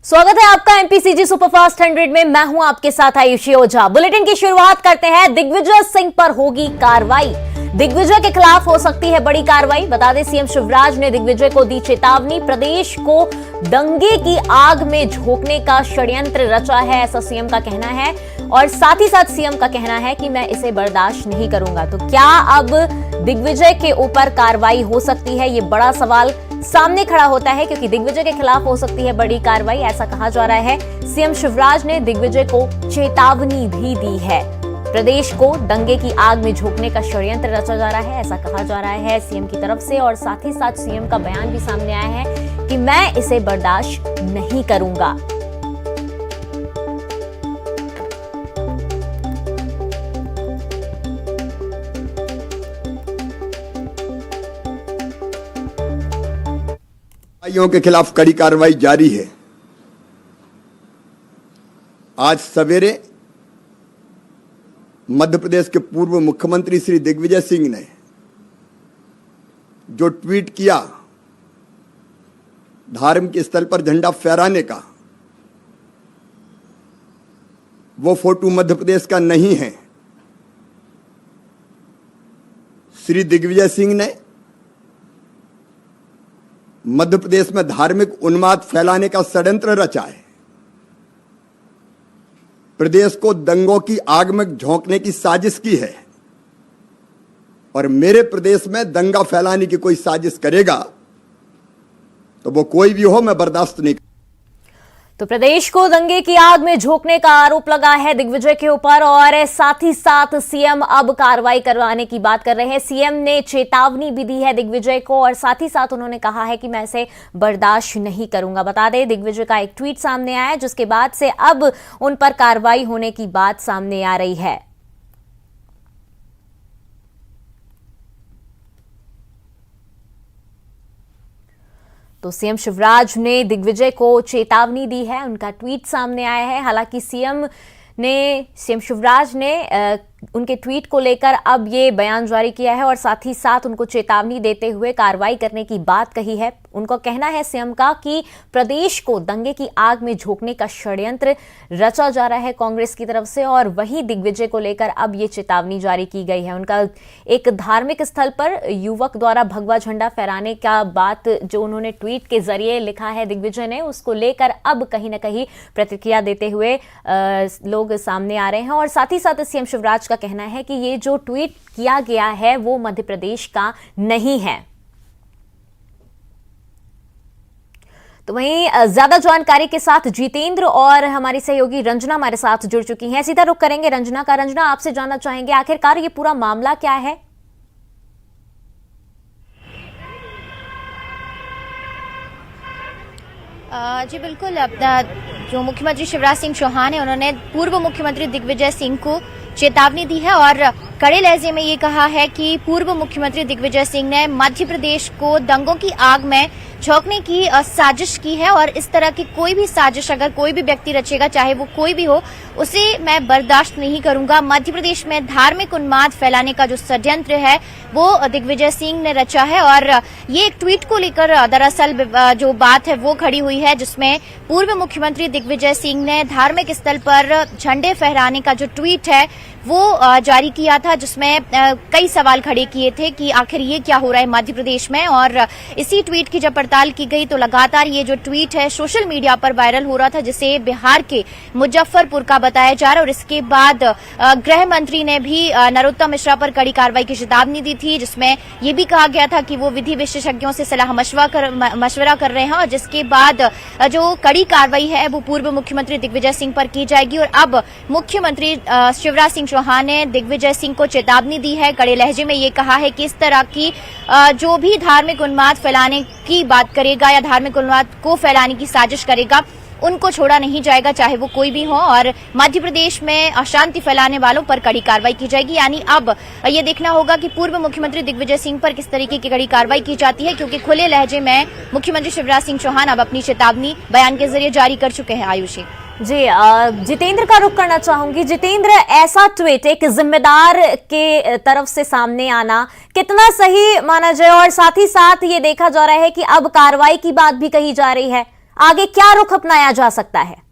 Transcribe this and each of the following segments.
स्वागत है आपका एमपीसीजी सुपरफास्ट 100 में। मैं हूं आपके साथ आयुषी ओझा। बुलेटिन की शुरुआत करते हैं। दिग्विजय सिंह पर होगी कार्रवाई। दिग्विजय के खिलाफ हो सकती है बड़ी कार्रवाई। बता दें, सीएम शिवराज ने दिग्विजय को दी चेतावनी। प्रदेश को दंगे की आग में झोंकने का षड्यंत्र रचा है, ऐसा सीएम का कहना है। और साथ ही साथ सीएम का कहना है कि मैं इसे बर्दाश्त नहीं करूंगा। तो क्या अब दिग्विजय के ऊपर कार्रवाई हो सकती है? ये बड़ा सवाल सामने खड़ा होता है, क्योंकि दिग्विजय के खिलाफ हो सकती है बड़ी कार्रवाई, ऐसा कहा जा रहा है। सीएम शिवराज ने दिग्विजय को चेतावनी भी दी है। प्रदेश को दंगे की आग में झोंकने का षड्यंत्र रचा जा रहा है, ऐसा कहा जा रहा है सीएम की तरफ से। और साथ ही साथ सीएम का बयान भी सामने आया है कि मैं इसे बर्दाश्त नहीं करूंगा। के खिलाफ कड़ी कार्रवाई जारी है। आज सवेरे मध्य प्रदेश के पूर्व मुख्यमंत्री श्री दिग्विजय सिंह ने जो ट्वीट किया धार्मिक स्थल पर झंडा फहराने का, वो फोटो मध्य प्रदेश का नहीं है। श्री दिग्विजय सिंह ने मध्य प्रदेश में धार्मिक उन्माद फैलाने का षड्यंत्र रचा है। प्रदेश को दंगों की आग में झोंकने की साजिश की है। और मेरे प्रदेश में दंगा फैलाने की कोई साजिश करेगा तो वो कोई भी हो, मैं बर्दाश्त नहीं। तो प्रदेश को दंगे की आग में झोंकने का आरोप लगा है दिग्विजय के ऊपर। और साथ ही साथ सीएम अब कार्रवाई करवाने की बात कर रहे हैं। सीएम ने चेतावनी भी दी है दिग्विजय को, और साथ ही साथ उन्होंने कहा है कि मैं इसे बर्दाश्त नहीं करूंगा। बता दें, दिग्विजय का एक ट्वीट सामने आया है, जिसके बाद से अब उन पर कार्रवाई होने की बात सामने आ रही है। तो सीएम शिवराज ने दिग्विजय को चेतावनी दी है, उनका ट्वीट सामने आया है। हालांकि सीएम शिवराज ने उनके ट्वीट को लेकर अब ये बयान जारी किया है, और साथ ही साथ उनको चेतावनी देते हुए कार्रवाई करने की बात कही है। उनका कहना है सीएम का कि प्रदेश को दंगे की आग में झोंकने का षड्यंत्र रचा जा रहा है कांग्रेस की तरफ से, और वहीं दिग्विजय को लेकर अब ये चेतावनी जारी की गई है। उनका एक धार्मिक स्थल पर युवक द्वारा भगवा झंडा फहराने का बात जो उन्होंने ट्वीट के जरिए लिखा है दिग्विजय ने, उसको लेकर अब कहीं ना कहीं प्रतिक्रिया देते हुए लोग सामने आ रहे हैं। और साथ ही साथ सीएम शिवराज का कहना है कि ये जो ट्वीट किया गया है वो मध्य प्रदेश का नहीं है। तो वहीं ज्यादा जानकारी के साथ जितेंद्र और हमारी सहयोगी रंजना हमारे साथ जुड़ चुकी हैं। सीधा रुख करेंगे रंजना का। रंजना, आपसे जानना चाहेंगे आखिरकार ये पूरा मामला क्या है? जी बिल्कुल, जो मुख्यमंत्री शिवराज सिंह चौहान है, उन्होंने पूर्व मुख्यमंत्री दिग्विजय सिंह को चेतावनी दी है और कड़े लहजे में ये कहा है कि पूर्व मुख्यमंत्री दिग्विजय सिंह ने मध्य प्रदेश को दंगों की आग में झोंकने की साजिश की है, और इस तरह की कोई भी साजिश अगर कोई भी व्यक्ति रचेगा, चाहे वो कोई भी हो, उसे मैं बर्दाश्त नहीं करूंगा। मध्य प्रदेश में धार्मिक उन्माद फैलाने का जो षड्यंत्र है वो दिग्विजय सिंह ने रचा है। और ये एक ट्वीट को लेकर दरअसल जो बात है वो खड़ी हुई है, जिसमें पूर्व मुख्यमंत्री दिग्विजय सिंह ने धार्मिक स्थल पर झंडे फहराने का जो ट्वीट है वो जारी किया था, जिसमें कई सवाल खड़े किए थे कि आखिर ये क्या हो रहा है मध्य प्रदेश में। और इसी ट्वीट की जब पड़ताल की गई तो लगातार ये जो ट्वीट है सोशल मीडिया पर वायरल हो रहा था, जिसे बिहार के मुजफ्फरपुर का बताया जा रहा है। और इसके बाद गृह मंत्री ने भी नरोत्तम मिश्रा पर कड़ी कार्रवाई की चेतावनी दी थी, जिसमें ये भी कहा गया था कि वो विधि विशेषज्ञों से सलाह मशवरा कर रहे हैं, और जिसके बाद जो कड़ी कार्रवाई है वो पूर्व मुख्यमंत्री दिग्विजय सिंह पर की जाएगी। और अब मुख्यमंत्री शिवराज सिंह चौहान ने दिग्विजय सिंह को चेतावनी दी है। कड़े लहजे में ये कहा है कि इस तरह की जो भी धार्मिक उन्माद फैलाने की बात करेगा या धार्मिक उन्माद को फैलाने की साजिश करेगा, उनको छोड़ा नहीं जाएगा, चाहे वो कोई भी हो। और मध्य प्रदेश में अशांति फैलाने वालों पर कड़ी कार्रवाई की जाएगी। यानी अब ये देखना होगा कि पूर्व मुख्यमंत्री दिग्विजय सिंह पर किस तरीके की कड़ी कार्रवाई की जाती है, क्योंकि खुले लहजे में मुख्यमंत्री शिवराज सिंह चौहान अब अपनी चेतावनी बयान के जरिए जारी कर चुके हैं। आयुषी जी, जितेंद्र का रुख करना चाहूंगी। जितेंद्र, ऐसा ट्वीट एक जिम्मेदार के तरफ से सामने आना कितना सही माना जाए? और साथ ही साथ ये देखा जा रहा है कि अब कार्रवाई की बात भी कही जा रही है। आगे क्या रुख अपनाया जा सकता है?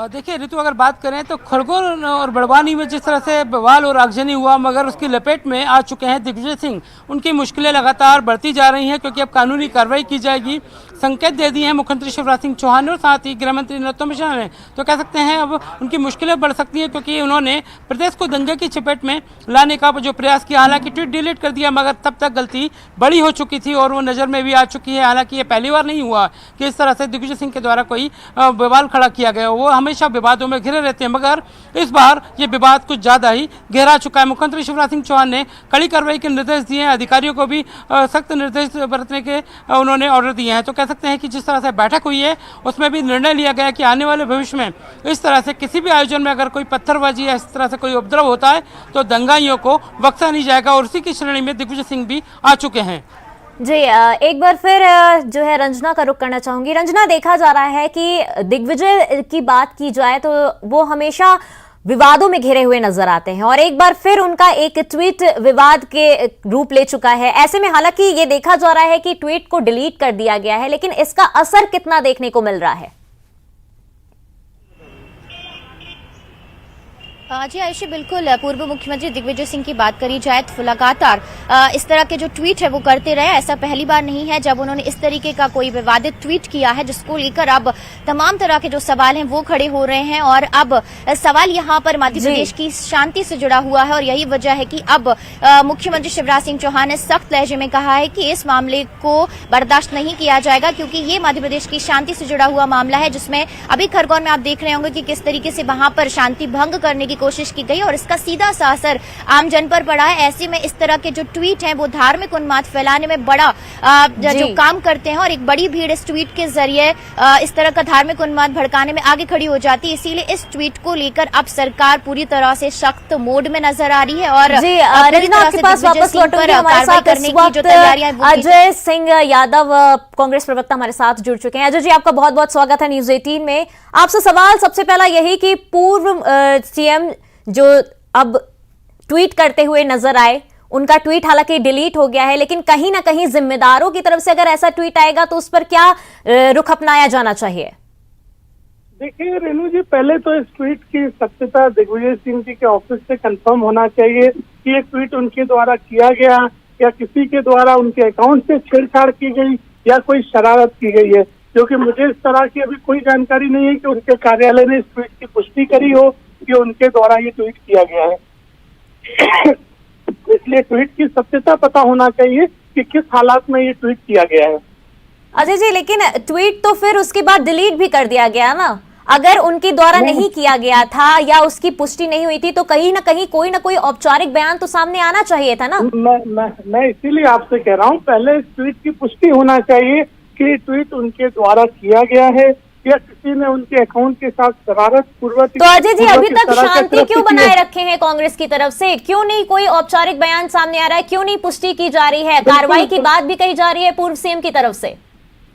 देखिए ऋतु, अगर बात करें तो खरगोन और बड़वानी में जिस तरह से बवाल और आगजनी हुआ, मगर उसकी लपेट में आ चुके हैं दिग्विजय सिंह। उनकी मुश्किलें लगातार बढ़ती जा रही हैं क्योंकि अब कानूनी कार्रवाई की जाएगी। संकेत दे दिए हैं मुख्यमंत्री शिवराज सिंह चौहान ने और साथ ही गृह मंत्री नरोत्तम मिश्रा ने। तो कह सकते हैं अब उनकी मुश्किलें बढ़ सकती हैं क्योंकि उन्होंने प्रदेश को दंगे की चपेट में लाने का जो प्रयास किया, हालांकि ट्वीट डिलीट कर दिया, मगर तब तक गलती बड़ी हो चुकी थी और वो नज़र में भी आ चुकी है। हालांकि ये पहली बार नहीं हुआ कि इस तरह से दिग्विजय सिंह के द्वारा कोई बवाल खड़ा किया गया। वो हमेशा विवादों में घिरे रहते हैं, मगर इस बार ये विवाद कुछ ज़्यादा ही गहरा चुका है। मुख्यमंत्री शिवराज सिंह चौहान ने कड़ी कार्रवाई के निर्देश दिए हैं, अधिकारियों को भी सख्त निर्देश बरतने के उन्होंने ऑर्डर दिए हैं। तो कह सकते हैं कि जिस तरह से बैठक हुई है उसमें भी निर्णय लिया गया कि आने वाले भविष्य में इस तरह से किसी भी आयोजन में अगर कोई पत्थरबाजी या इस तरह से कोई उपद्रव होता है तो दंगाइयों को बख्शा नहीं जाएगा। और उसी की श्रेणी में दिग्विजय सिंह भी आ चुके हैं। जी, एक बार फिर जो है रंजना का रुख करना चाहूंगी। रंजना, देखा जा रहा है कि दिग्विजय की बात की जाए तो वो हमेशा विवादों में घिरे हुए नजर आते हैं और एक बार फिर उनका एक ट्वीट विवाद के रूप ले चुका है। ऐसे में हालांकि ये देखा जा रहा है कि ट्वीट को डिलीट कर दिया गया है, लेकिन इसका असर कितना देखने को मिल रहा है? जी आयुषी, बिल्कुल पूर्व मुख्यमंत्री दिग्विजय सिंह की बात करी जाए तो लगातार इस तरह के जो ट्वीट है वो करते रहे। ऐसा पहली बार नहीं है जब उन्होंने इस तरीके का कोई विवादित ट्वीट किया है, जिसको लेकर अब तमाम तरह के जो सवाल हैं वो खड़े हो रहे हैं। और अब सवाल यहाँ पर मध्य प्रदेश की शांति से जुड़ा हुआ है और यही वजह है कि अब मुख्यमंत्री शिवराज सिंह चौहान ने सख्त लहजे में कहा है कि इस मामले को बर्दाश्त नहीं किया जाएगा, क्योंकि ये मध्य प्रदेश की शांति से जुड़ा हुआ मामला है, जिसमें अभी खरगोन में आप देख रहे होंगे कि किस तरीके से वहां पर शांति भंग करने की कोशिश की गई और इसका सीधा सा असर आम जन पर पड़ा है। ऐसे में इस तरह के जो ट्वीट हैं वो धार्मिक उन्माद फैलाने में बड़ा जो काम करते हैं और एक बड़ी भीड़ इस ट्वीट के जरिए इस तरह का धार्मिक उन्माद भड़काने में आगे खड़ी हो जाती है। इसीलिए इस ट्वीट को लेकर अब सरकार पूरी तरह से सख्त मोड में नजर आ रही है और आपके पास वापस लौटूंगी। हमारे साथ इस वक्त अजय सिंह यादव कांग्रेस प्रवक्ता हमारे साथ जुड़ चुके हैं। अजय जी, आपका बहुत बहुत स्वागत है न्यूज 18 में। आपसे सवाल सबसे पहला यही कि पूर्व सीएम जो अब ट्वीट करते हुए नजर आए, उनका ट्वीट हालांकि डिलीट हो गया है, लेकिन कहीं ना कहीं जिम्मेदारों की तरफ से अगर ऐसा ट्वीट आएगा तो उस पर क्या रुख अपनाया जाना चाहिए? देखिए रेणु जी, पहले तो इस ट्वीट की सत्यता दिग्विजय सिंह जी के ऑफिस से कंफर्म होना चाहिए कि ये ट्वीट उनके द्वारा किया गया या किसी के द्वारा उनके अकाउंट से छेड़छाड़ की गई या कोई शरारत की गई है, क्योंकि मुझे इस तरह की अभी कोई जानकारी नहीं है कि उनके कार्यालय ने इस ट्वीट की पुष्टि करी हो कि उनके द्वारा ये ट्वीट किया गया है। इसलिए ट्वीट की सत्यता पता होना चाहिए कि किस हालात में ये ट्वीट किया गया है। अजय जी, लेकिन ट्वीट तो फिर उसके बाद डिलीट भी कर दिया गया ना। अगर उनके द्वारा नहीं किया गया था या उसकी पुष्टि नहीं हुई थी तो कहीं ना कहीं कोई ना कोई औपचारिक बयान तो सामने आना चाहिए था ना। मैं इसीलिए आपसे कह रहा हूँ, पहले इस ट्वीट की पुष्टि होना चाहिए कि ट्वीट उनके द्वारा किया गया है या किसी ने उनके अकाउंट के साथ शरारत पूर्वक। तो अजय जी, अभी तक शांति क्यों बनाए रखे हैं कांग्रेस की तरफ से? क्यों नहीं कोई औपचारिक बयान सामने आ रहा है? क्यों नहीं पुष्टि की जा रही है? कार्रवाई की बात भी कही जा रही है पूर्व सीएम की तरफ से।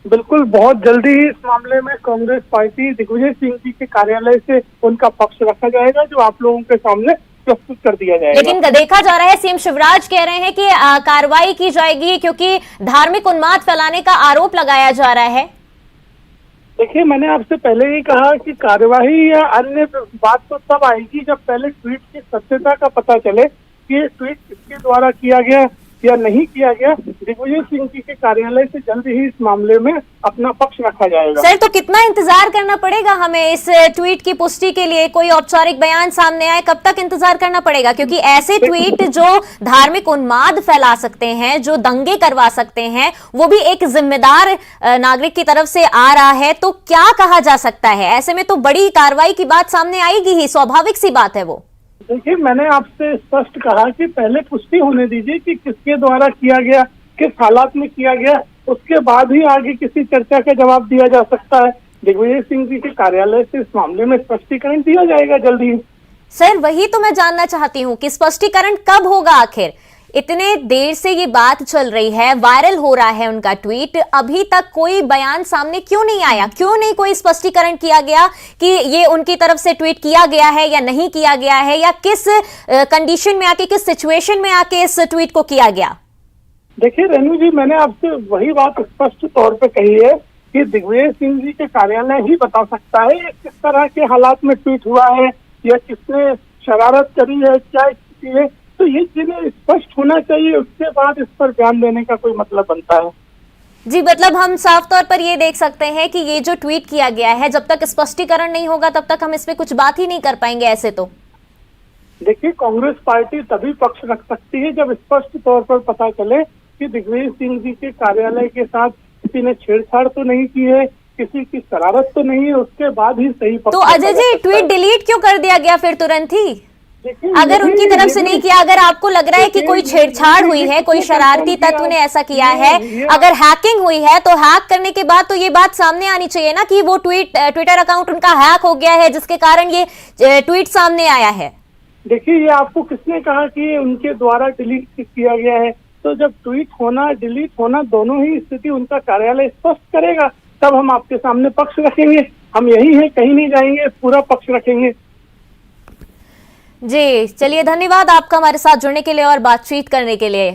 बिल्कुल, बहुत जल्दी ही इस मामले में कांग्रेस पार्टी दिग्विजय सिंह जी के कार्यालय से उनका पक्ष रखा जाएगा, जो आप लोगों के सामने प्रस्तुत कर दिया जाएगा। लेकिन देखा जा रहा है सीएम शिवराज कह रहे हैं कि कार्रवाई की जाएगी क्योंकि धार्मिक उन्माद फैलाने का आरोप लगाया जा रहा है। देखिए, मैंने आपसे पहले ही कहा कि कार्यवाही या अन्य बात तो तब आएगी जब पहले ट्वीट की सत्यता का पता चले कि ये ट्वीट किसके द्वारा किया गया या नहीं किया गया। दिग्विजय सिंह जी के कार्यालय से जल्द ही इस मामले में अपना पक्ष रखा जाएगा। सर, तो कितना इंतजार करना पड़ेगा हमें इस ट्वीट की पुष्टि के लिए? कोई औपचारिक बयान सामने आए, कब तक इंतजार करना पड़ेगा? क्योंकि ऐसे ट्वीट जो धार्मिक उन्माद फैला सकते हैं, जो दंगे करवा सकते हैं, वो भी एक जिम्मेदार नागरिक की तरफ से आ रहा है, तो क्या कहा जा सकता है? ऐसे में तो बड़ी कार्रवाई की बात सामने आएगी ही, स्वाभाविक सी बात है वो। देखिए, मैंने आपसे स्पष्ट कहा कि पहले पुष्टि होने दीजिए कि किसके द्वारा किया गया, किस हालात में किया गया, उसके बाद ही आगे किसी चर्चा का जवाब दिया जा सकता है। दिग्विजय सिंह जी के कार्यालय से इस मामले में स्पष्टीकरण दिया जाएगा जल्दी ही। सर, वही तो मैं जानना चाहती हूँ कि स्पष्टीकरण कब होगा आखिर? इतने देर से ये बात चल रही है, वायरल हो रहा है उनका ट्वीट, अभी तक कोई बयान सामने क्यों नहीं आया? क्यों नहीं कोई स्पष्टीकरण किया गया कि ये उनकी तरफ से ट्वीट किया गया है या नहीं किया गया है, या किस कंडीशन में आके, किस सिचुएशन में आके इस ट्वीट को किया गया? देखिए रेणु जी, मैंने आपसे वही बात स्पष्ट तौर पे कही है कि दिग्विजय सिंह जी के कार्यालय ही बता सकता है ये किस तरह के हालात में ट्वीट हुआ है या किसने शरारत करी है, क्या स्थिति है। तो ये चीजें स्पष्ट होना चाहिए, उसके बाद इस पर बयान देने का कोई मतलब बनता है। जी, मतलब हम साफ तौर पर ये देख सकते हैं कि ये जो ट्वीट किया गया है, जब तक स्पष्टीकरण नहीं होगा तब तक हम इस पे कुछ बात ही नहीं कर पाएंगे। ऐसे तो देखिए, कांग्रेस पार्टी तभी पक्ष रख सकती है जब स्पष्ट तौर पर पता चले कि दिग्विजय सिंह जी के कार्यालय के साथ किसी ने छेड़छाड़ तो नहीं की है, किसी की शरारत तो नहीं है, उसके बाद ही सही पक्ष। तो अजय जी, ट्वीट डिलीट क्यों कर दिया गया फिर तुरंत ही? अगर उनकी तरफ से नहीं किया, अगर आपको लग रहा है कि कोई छेड़छाड़ हुई है, कोई शरारती तत्व ने ऐसा किया है, अगर हैकिंग हुई है, तो हैक करने के बाद तो ये बात सामने आनी चाहिए ना कि वो ट्विटर अकाउंट उनका हैक हो गया है, जिसके कारण ये ट्वीट सामने आया है। देखिए, ये आपको किसने कहा कि उनके द्वारा डिलीट किया गया है? तो जब ट्वीट होना, डिलीट होना, दोनों ही स्थिति उनका कार्यालय स्पष्ट करेगा, तब हम आपके सामने पक्ष रखेंगे। हम यही हैं, कहीं नहीं जाएंगे, पूरा पक्ष रखेंगे। जी चलिए, धन्यवाद आपका हमारे साथ जुड़ने के लिए और बातचीत करने के लिए।